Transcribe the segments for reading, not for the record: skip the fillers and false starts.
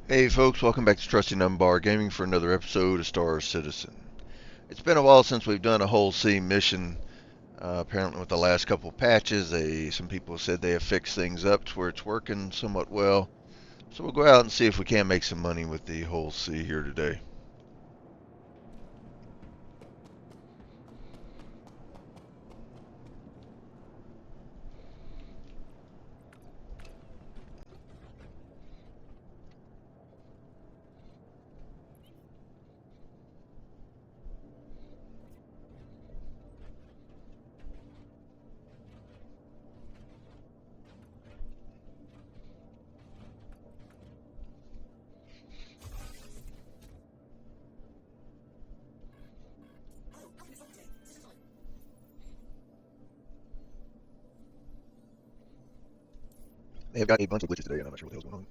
Hey folks, welcome back to Trusty Numbar Gaming for another episode of Star Citizen. It's been a while since we've done a whole sea mission. Apparently with the last couple patches, some people said they have fixed things up to where it's working somewhat well. So we'll go out and see if we can make some money with the whole sea here today. They have got a bunch of glitches today, and I'm not sure what the hell's going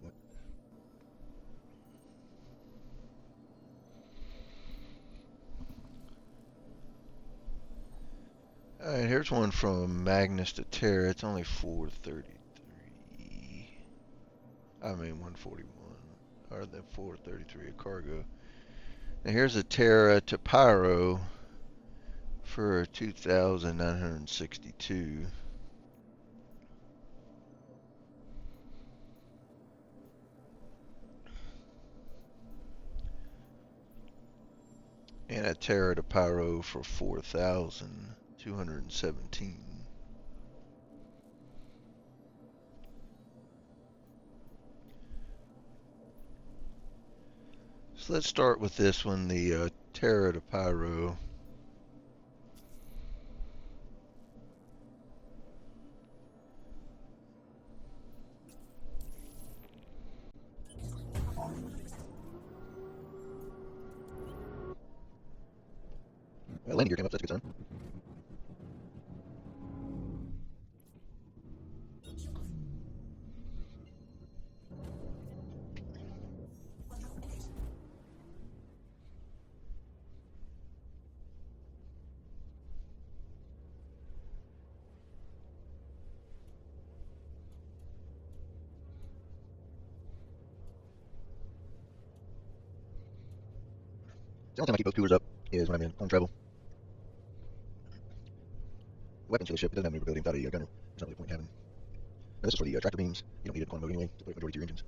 on. Alright, here's one from Magnus to Terra. It's only 433. I mean 141. Or the 433 of cargo. Now here's a Terra to Pyro for 2,962. And a Terra to Pyro for 4,217. So let's start with this one, the Terra to Pyro. Landing gear came up, so that's a good sign. The only time I keep both coolers up is when I'm in on travel. Weapons for the ship, it doesn't have maneuverability without a gunner. There's not really a point in having. Now, this is for the tractor beams. You don't need it on mode anyway to put majority to your engines.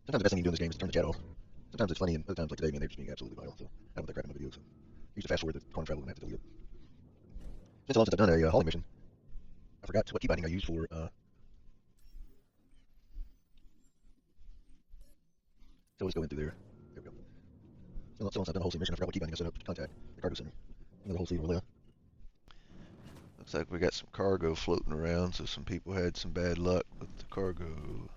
Sometimes the best thing you can do in this game is turn the chat off. Sometimes it's funny, and other times, like today, man, they're just being absolutely vile. So I don't want that crap in my video. So I used to fast forward the corner travel and I have to delete it. It's been so long since I've done a hauling mission. I forgot what key binding I used for. So let's go in through there. There we go. So long since I've done a whole sea mission, I forgot what key binding I set up to contact the cargo center. Another whole sea over there. Looks like we got some cargo floating around, so some people had some bad luck with the cargo.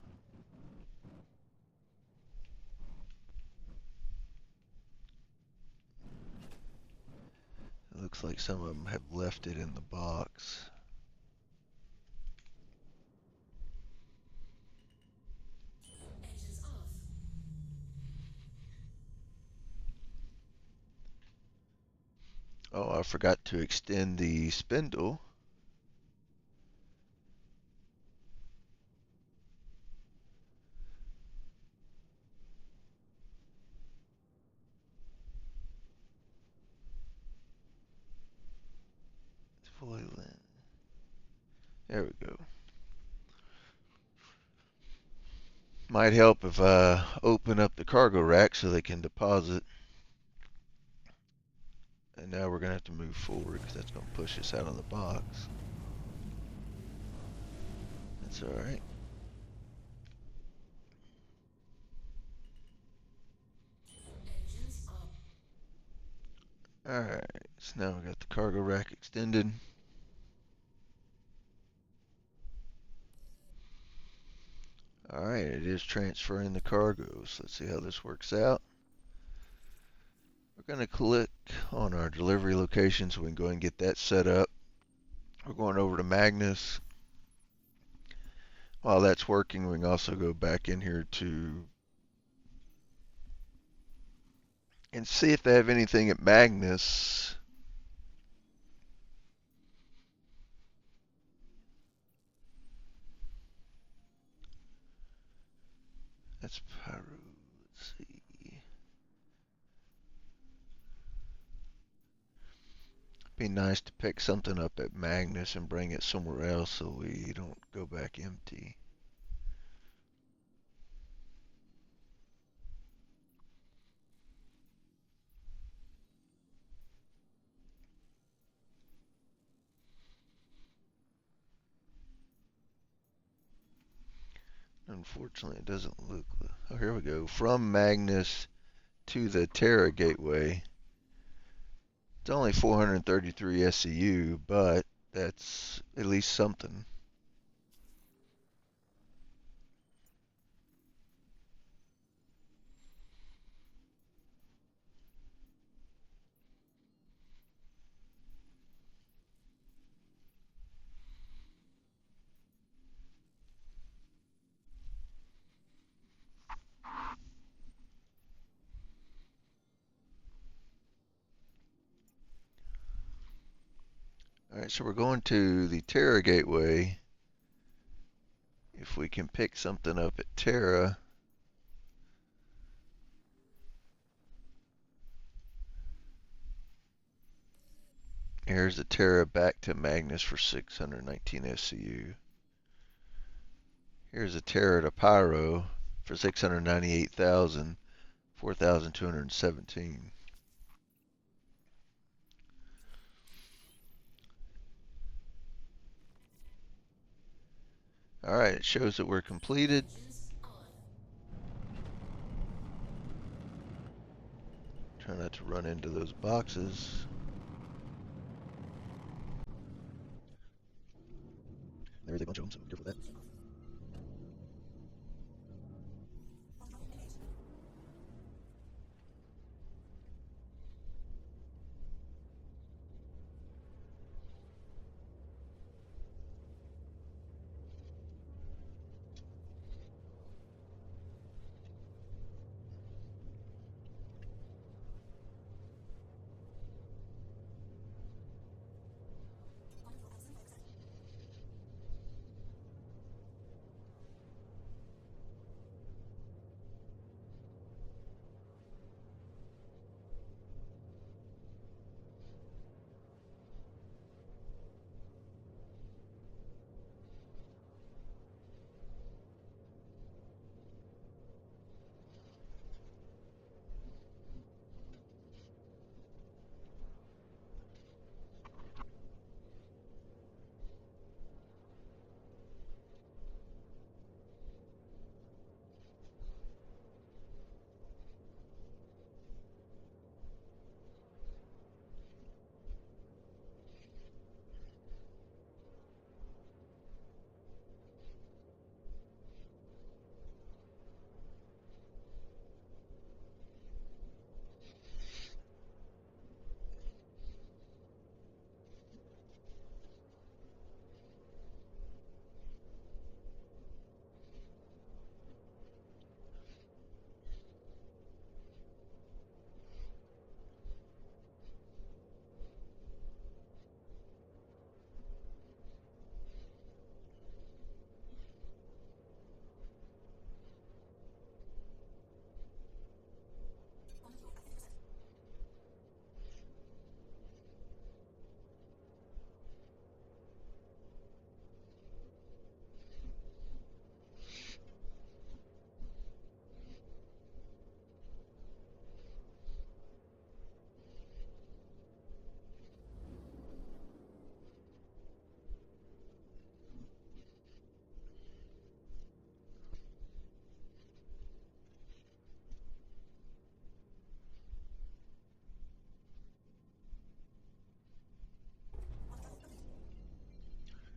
It looks like some of them have left it in the box. forgot to extend the spindle. It's fully lit. There we go. Might help if I open up the cargo rack so they can deposit. And now we're going to have to move forward because that's going to push us out of the box. That's alright. Alright, so now we got the cargo rack extended. Alright, it is transferring the cargo, so let's see how this works out. We're going to click on our delivery location so we can go ahead and get that set up. We're going over to Magnus. While that's working, we can also go back in here to and see if they have anything at Magnus. That's Pyro. Let's see. Be nice to pick something up at Magnus and bring it somewhere else so we don't go back empty. Unfortunately, it doesn't look. Oh, here we go. From Magnus to the Terra Gateway. It's only 433 SCU, but that's at least something. Alright, so we're going to the Terra Gateway. If we can pick something up at Terra. Here's the Terra back to Magnus for 619 SCU. Here's a Terra to Pyro for 698,000, 4,217. Alright, it shows that we're completed. Try not to run into those boxes. There's a bunch of them, so be careful with that.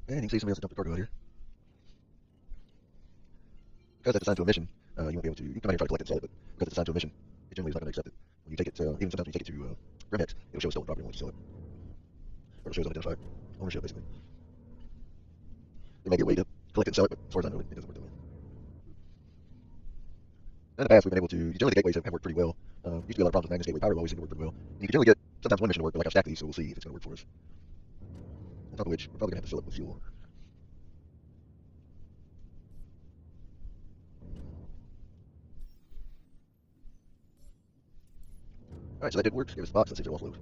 And you can see somebody else dumped the cargo out here. Because that's assigned to a mission, you won't be able to. You can come out here and try to collect it and sell it, but because it's assigned to a mission, it generally is not going to accept it. When you take it, even sometimes when you take it to Remhex, it'll show stolen property when you sell it, or it'll show as unidentified ownership basically. There may be a way to collect it and sell it, but as far as I know, it doesn't work that way. And in the past, we've been able to. Generally, the gateways have worked pretty well. Used to be a lot of problems with Magnus Gateway Power, always seemed to work pretty well. And you can generally get sometimes one mission to work, but like I've stacked these, so we'll see if it's going to work for us. On top of which, we're probably going to have to fill it with fuel. All right, so that did work. Give us the box. Let's see if it'll offload.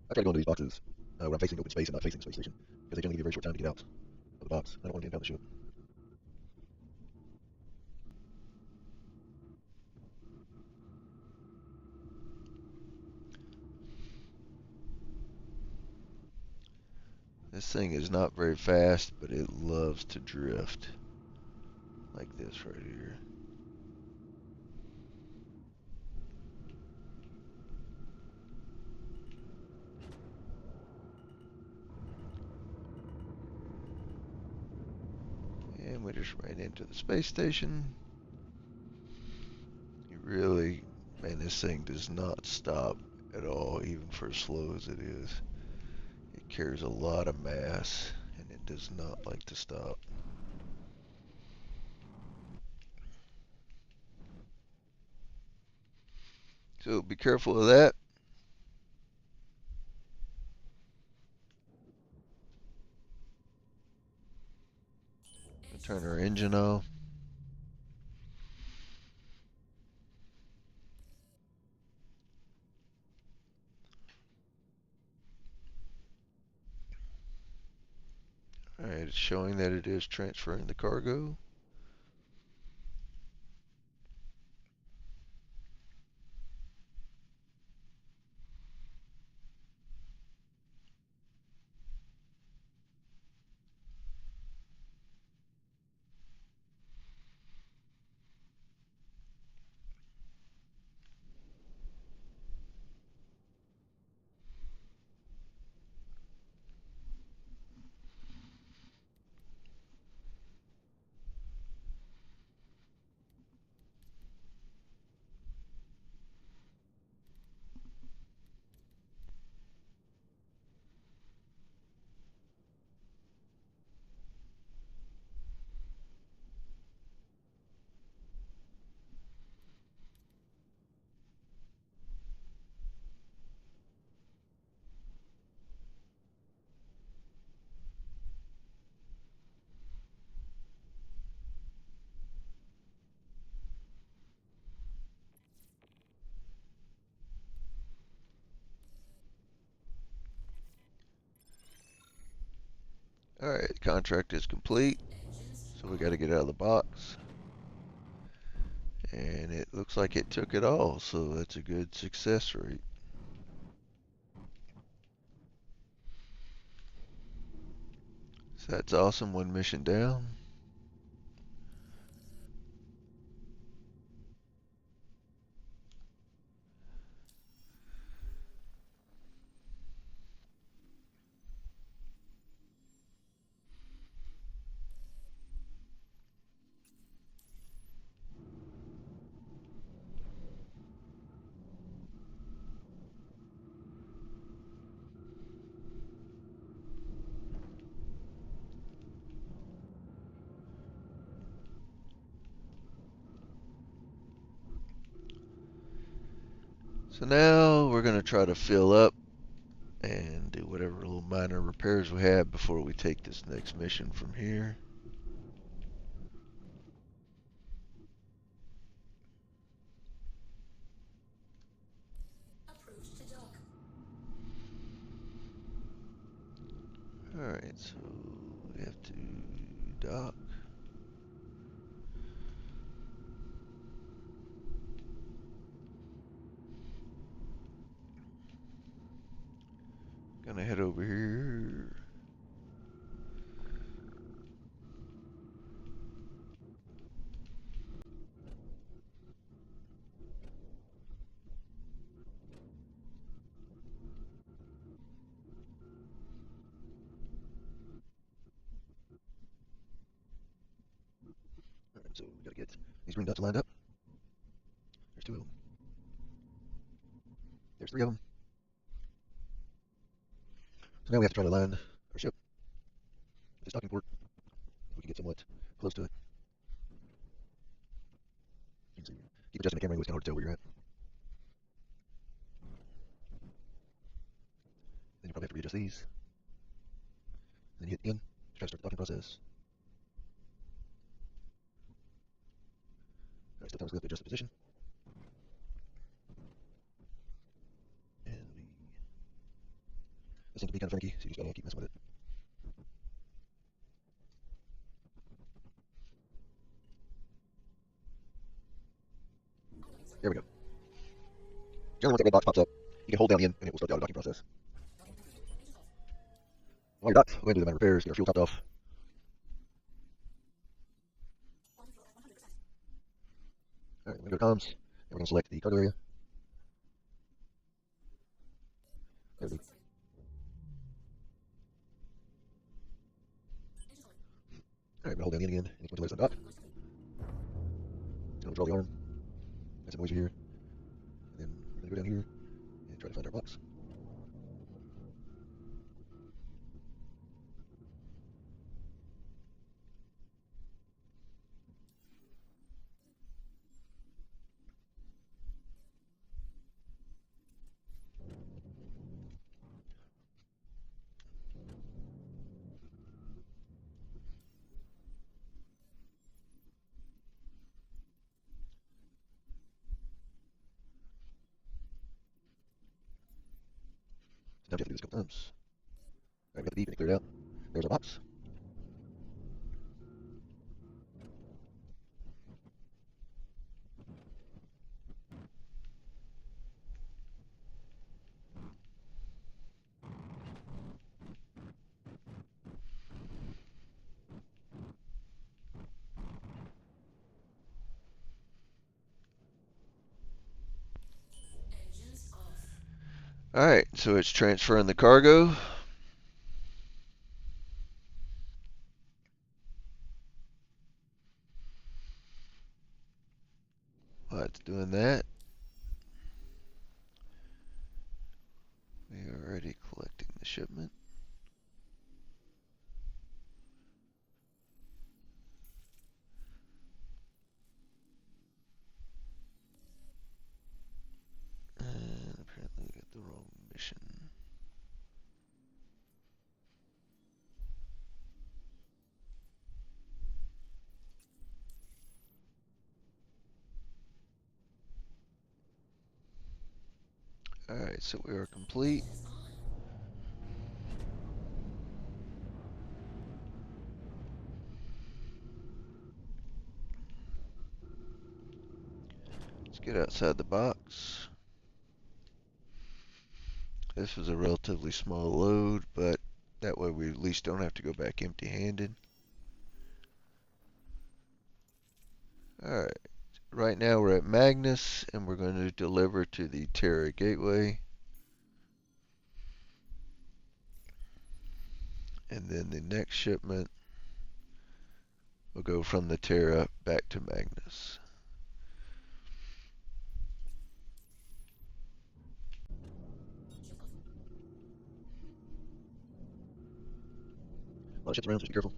I try to go into these boxes when I'm facing open space and not facing the space station, because they generally give you a very short time to get out of the box. I don't want to get impound the ship. This thing is not very fast, but it loves to drift. Like this right here. And we just ran into the space station. You really, man, this thing does not stop at all, even for as slow as it is. It carries a lot of mass, and it does not like to stop. So be careful of that. Turn our engine off. Alright, it's showing that it is transferring the cargo. Alright, contract is complete. So we got to get out of the box. And it looks like it took it all, so that's a good success rate. So that's awesome. One mission down. So now we're going to try to fill up and do whatever little minor repairs we have before we take this next mission from here. Alright, so we have to dock. Gonna head over here. green dots lined up. There's 2 of them. There's 3 of them. So now we have to try to line our ship with this docking port. We can get somewhat close to it. You can see, keep adjusting the camera angle, it's kind of hard to tell where you're at. Then you probably have to readjust these. Then you hit N to try to start the docking process. Alright, still time to adjust the position. And this seems to be kind of finicky, so you just gotta keep messing with it. There we go. Generally, once that red box pops up, you can hold down the N and it will start the auto docking process. While you're docked, we'll go ahead and do the minor repairs, get our fuel topped off. Alright, we're going to go to comms, and we're going to select the cargo area. There we go. Alright, we're going to hold down the N again, and it's going to let us undock. Going to draw the arm, add some noise here, and then we're going to go down here and try to find our box. So now we have to do this a couple times. Alright, we got the beep and it cleared out. There's our box. Alright, so it's transferring the cargo. While it's doing that, we are already collecting the shipment. And apparently we got the wrong mission. Alright, so we are complete. Let's get outside the box. This was a relatively small load, but that way we at least don't have to go back empty-handed. Alright, right now we're at Magnus, and we're going to deliver to the Terra Gateway. And then the next shipment will go from the Terra back to Magnus. A lot of ships around, so just be careful.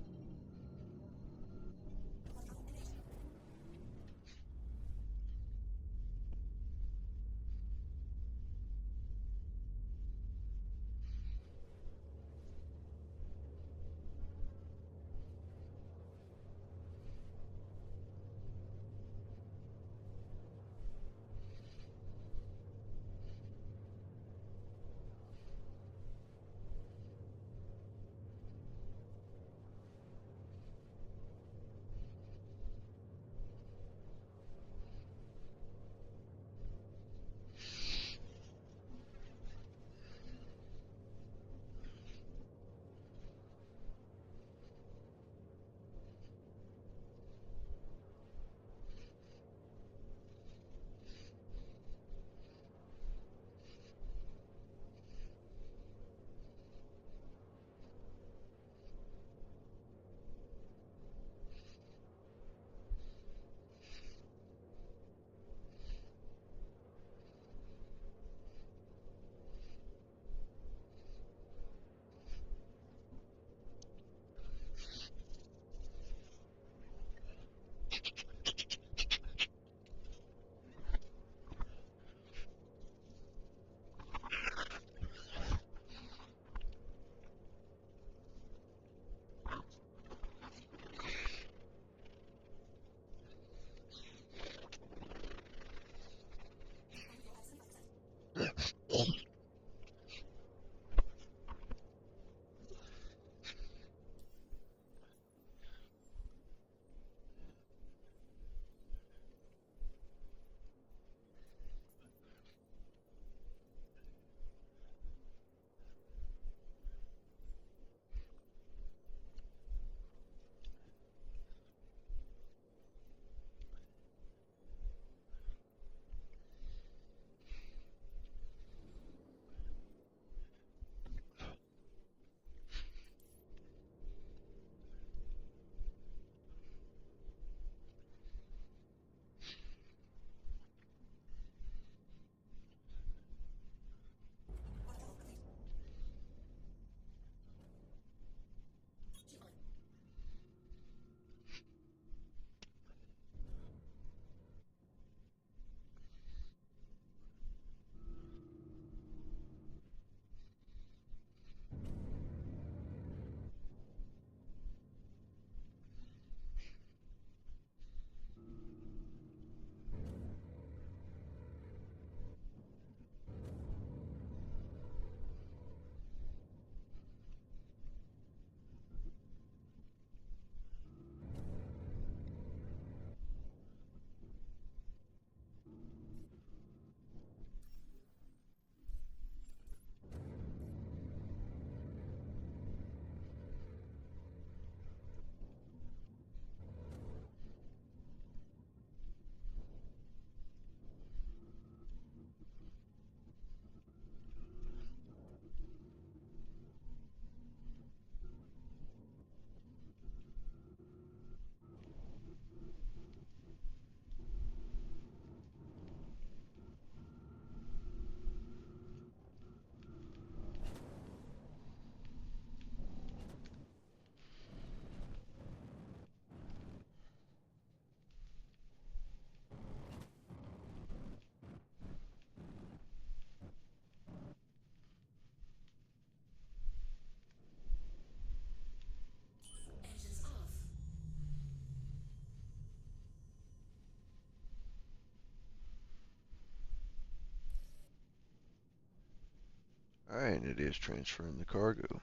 Alright, and it is transferring the cargo.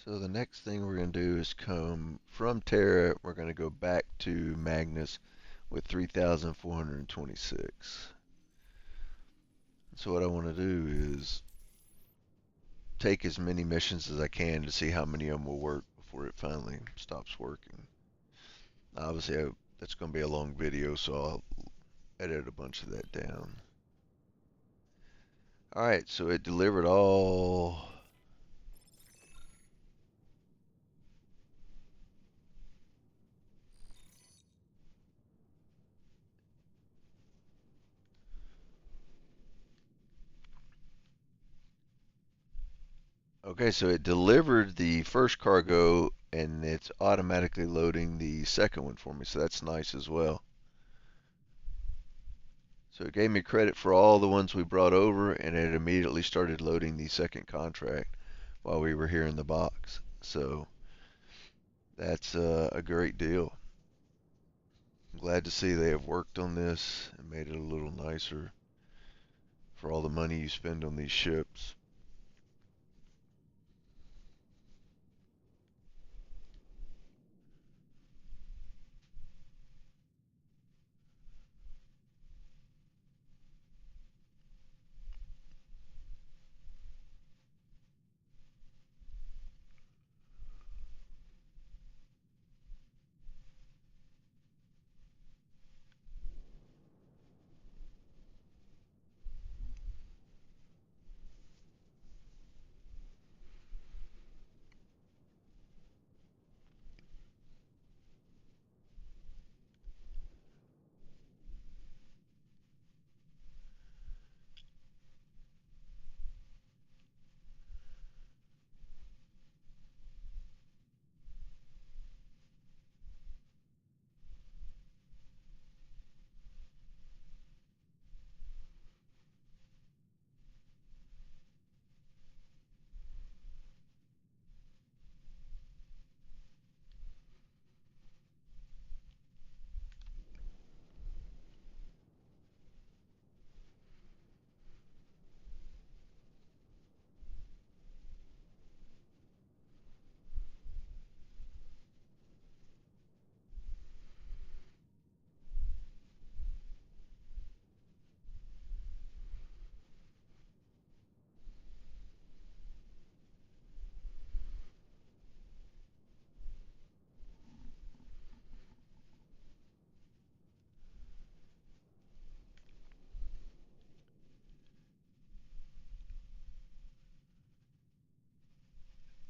So the next thing we're going to do is come from Terra, we're going to go back to Magnus with 3,426. So what I want to do is take as many missions as I can to see how many of them will work before it finally stops working. Obviously, that's going to be a long video, so I'll edit a bunch of that down. Alright, so it delivered all. Okay, so it delivered the first cargo and it's automatically loading the second one for me, so that's nice as well. So it gave me credit for all the ones we brought over, and it immediately started loading the second contract while we were here in the box. So that's a great deal. I'm glad to see they have worked on this and made it a little nicer for all the money you spend on these ships.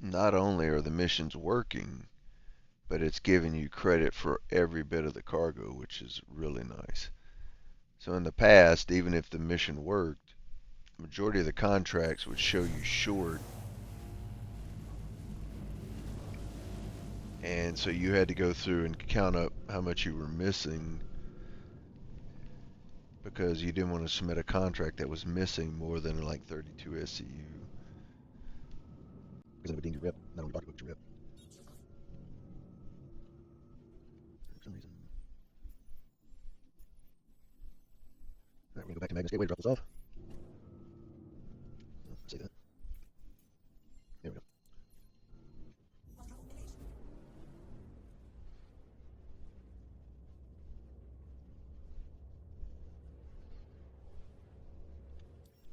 Not only are the missions working, but it's giving you credit for every bit of the cargo, which is really nice. So in the past, even if the mission worked, the majority of the contracts would show you short, and so you had to go through and count up how much you were missing because you didn't want to submit a contract that was missing more than like 32 SCU. Because I would deem your rep, not only pocketbook, but your rep. For some reason. Alright, we're gonna go back to Magnus Gateway to drop this off. Let's see that. There we go.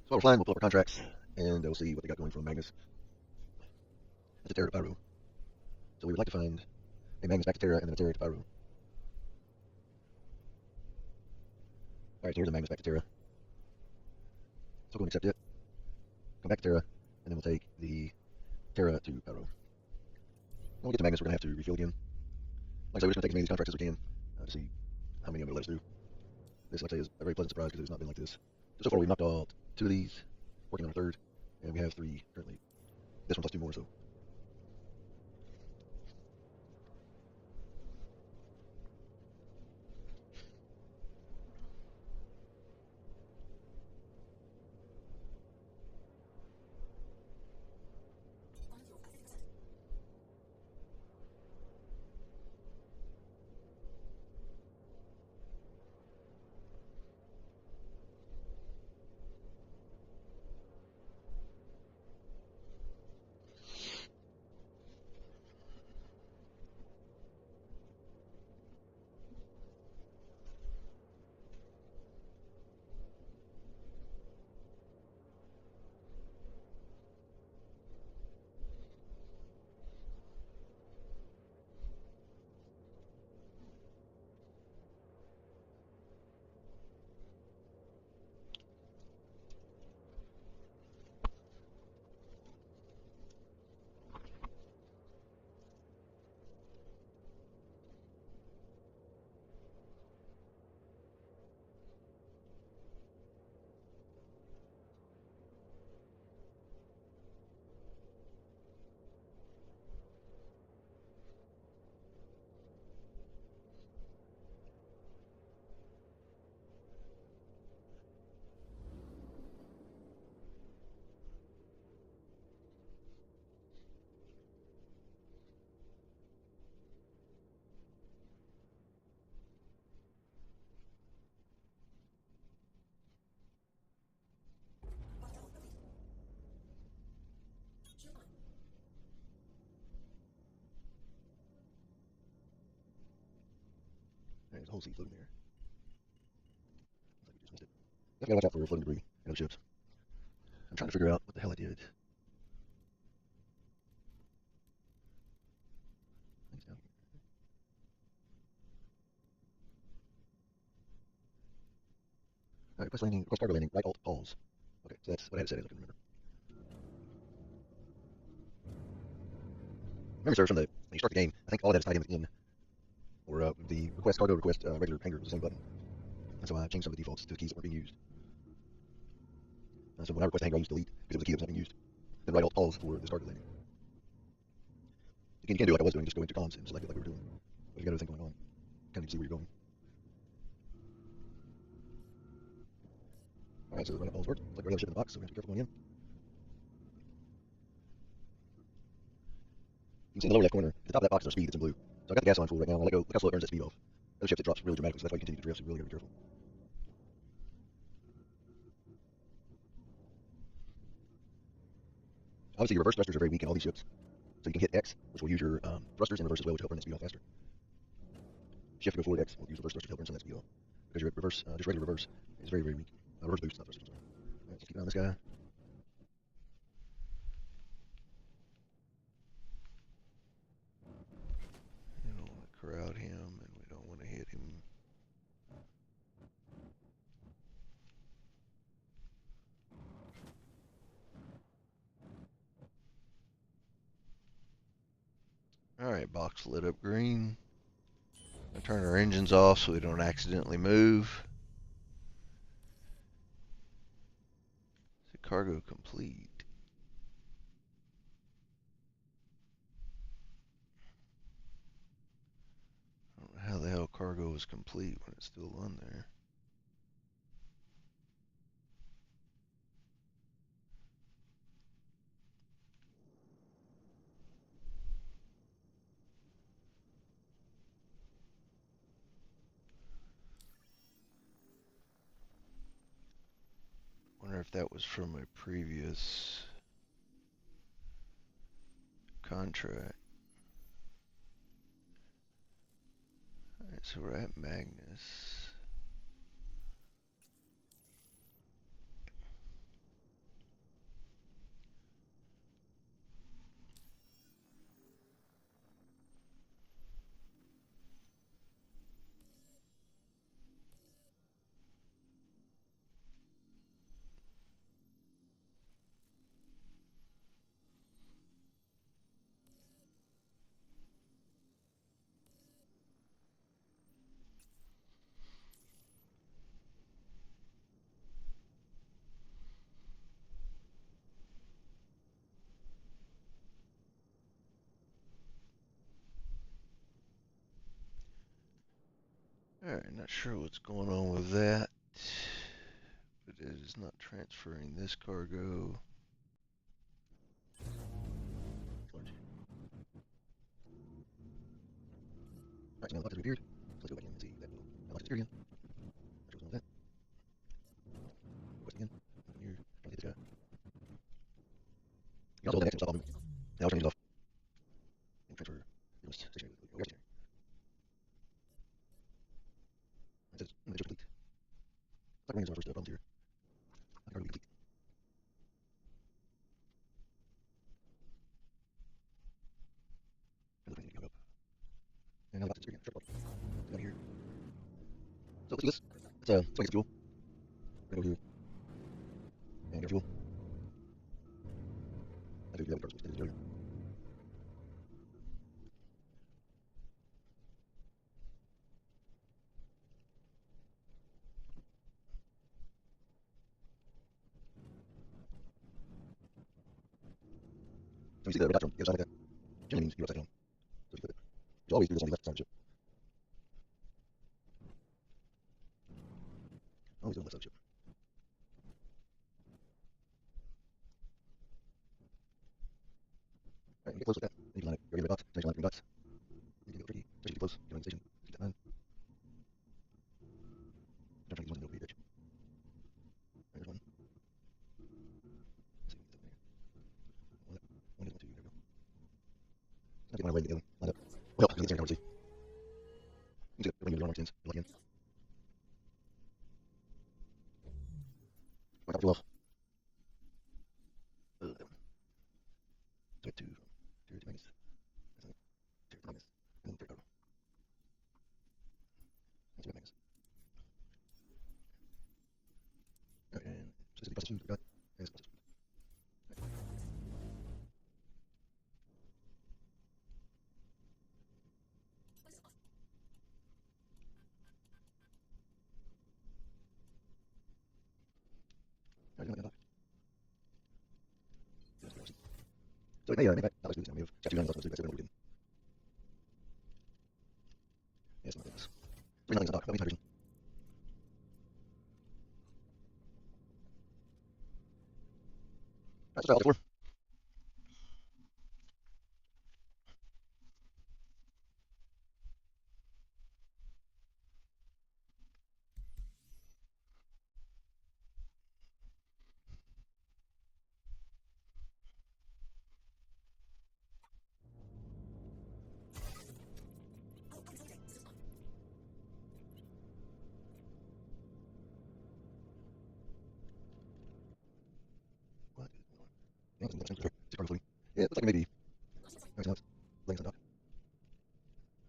So while we're flying, we'll pull up our contracts, and we'll see what they got going from Magnus. That's a Terra to Pyro. So we would like to find a Magnus back to Terra and then a Terra to Pyro. Alright, so here's a Magnus back to Terra. So go and accept it. Come back to Terra, and then we'll take the Terra to Pyro. When we get to Magnus, we're going to have to refuel again. Like I said, we're just going to take as many of these contracts as we can to see how many I'm going to let us do. This, like I say, is a very pleasant surprise because it's not been like this. So far, we've knocked out 2 of these, working on a third, and we have 3 currently. This one plus 2 more, so. There's a whole sea floating there. Looks like we just missed it. Definitely gotta watch out for floating debris and other ships. I'm trying to figure out what the hell I did. I think it's down here. Alright, request cargo landing, right alt pause. Okay, so that's what I had set as, I can remember. Memory serves from when you start the game, I think all of that is tied in, or the request cargo, request regular hanger was the same button. And so I changed some of the defaults to the keys that weren't being used. So when I request a hanger, I use delete because it was a key that was not being used. Then right alt pause for the start landing. Again, you can do like I was doing, just go into comms and select it like we were doing. But you got other thing going on. Kind of need to see where you're going. Alright, so the right alt pause worked. It's like every other ship in the box, so we're going to be careful going in. You can see in the lower left corner, at the top of that box is our speed, it's in blue. So I got the gas on full right now, I'll let go, look how slow it burns that speed off. Other ships it drops really dramatically, so that's why you continue to drift, so you really gotta be careful. Obviously your reverse thrusters are very weak in all these ships. So you can hit X, which will use your thrusters in reverse as well, which will help burn that speed off faster. Shift to go forward X, will use reverse thrusters to help burn some of that speed off. Because your reverse, just regular reverse, is very, very weak. Reverse boost, not thrusters, I'm sorry. Alright, so keep an eye on this guy. We don't want to crowd him, and we don't want to hit him. Alright, box lit up green. I turn our engines off so we don't accidentally move. Cargo complete. I don't know how the hell cargo is complete when it's still on there. Wonder if that was from a previous contract. Alright, so we're at Magnus. Alright, not sure what's going on with that. But it is not transferring this cargo. Alright, so now the box has reappeared. So let's go back in and see that little box is here again. Not sure what's going on with that. Request again. Open here. Trying to hit this guy. You can also hold that X and stop on movement. Now I'll turn these off. And transfer. You must stationary with stationary. It says the ship complete. Looks like we're going to our first problems here. I can hardly complete. And the thing to go up. And now the box is here again. Short body. Get out of here. So let's do this. Let's get some fuel. We're gonna go here. And get fuel. I think we have the cards earlier. So you see the red dot from the other side of that. Generally means you're upside down. So if you flip it. You always do this on the left side of the ship. Always do on the left side of the ship. Alright, when you get close with that, then you can line it. You're red dots, then you can line it green dots. You can get tricky, especially if you get close. You're on the station. Keep that in mind. I'm trying to use one to know the edge. Alright, there's one. Let's see what we can get there. One is 1, 2, there we go. Now get one way to get the other one lined up. Well, because it's here, I can't see. You can see it, the ring moves around. on tens. Good luck again. Went up too low. That one. So two minus. Two minus. And then third total. And two minus. Alright, and so this is the process 2 that we got. And this is the process 2. Alright, so it may back. That was good. We have got 2 9 left. That's what we did. Yes, something like this. 3 9 on dock. That means hydrogen. That's all. 4. What? Yeah, it's 6 floating. Yeah, it looks like maybe. Alright, so now it's laying on dock.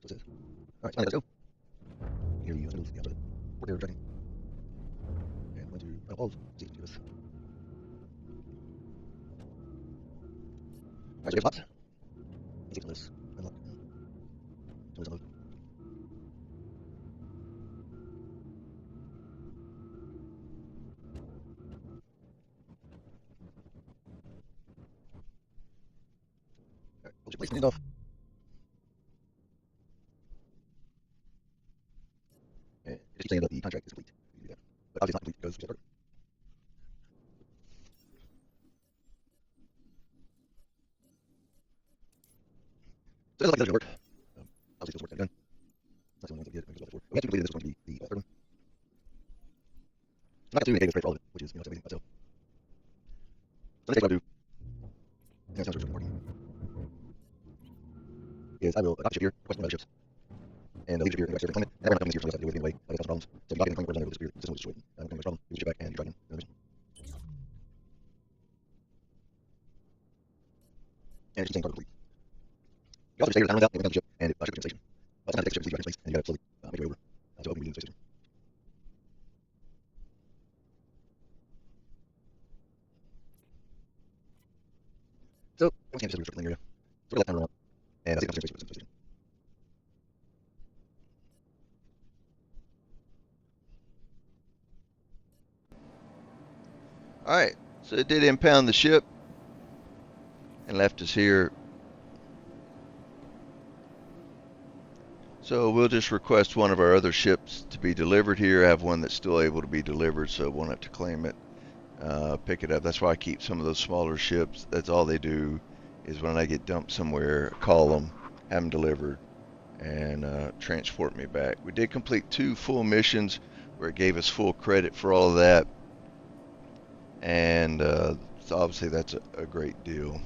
So it says. Alright, so let's go. Here you go. The outside. We're there tracking. And went to all see if we can do this. Alright, so we have spots. Let's see for this. Unlock. So let's unload. Alright, hold your place and hand off. And it just keeps saying that the contract is complete. You do that. But obviously it's not complete because we started. So it looks like it doesn't work. Obviously it doesn't work that gun. That's the only ones that we did. We had 2 completed. This was going to be the third one. I'm not going to do any straight for all of it, which is, everything myself. So next thing I'll do, and that sounds really important, is I will adopt a ship here, request one of the ships, and leave the ship here and go serve it. And everyone comes here, so you'll have to deal with it anyway. Like, that's no problems. So if you dock in and claim the disappear, the system will destroy it. Claim the problem, you ship back, and you try again. Another mission. And it's just saying cargo complete. You also just stay here, down out, and we the ship, and it ships to the station. Sometimes it takes the ship and leaves you back in space, and you gotta slowly make your way over. So I'll be leaving the space station. So, once again, just have to area. So we're left hand around, and I'll see if I'm space for the station. Alright, so it did impound the ship and left us here. So we'll just request one of our other ships to be delivered here. I have one that's still able to be delivered, so won't have to claim it. Pick it up. That's why I keep some of those smaller ships. That's all they do is when I get dumped somewhere, call them, have them delivered, and transport me back. We did complete 2 full missions where it gave us full credit for all of that, and so obviously that's a great deal.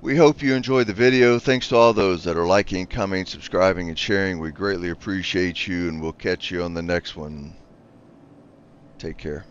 We hope you enjoyed the video. Thanks to all those that are liking, commenting, subscribing, and sharing. We greatly appreciate you, and we'll catch you on the next one. Take care.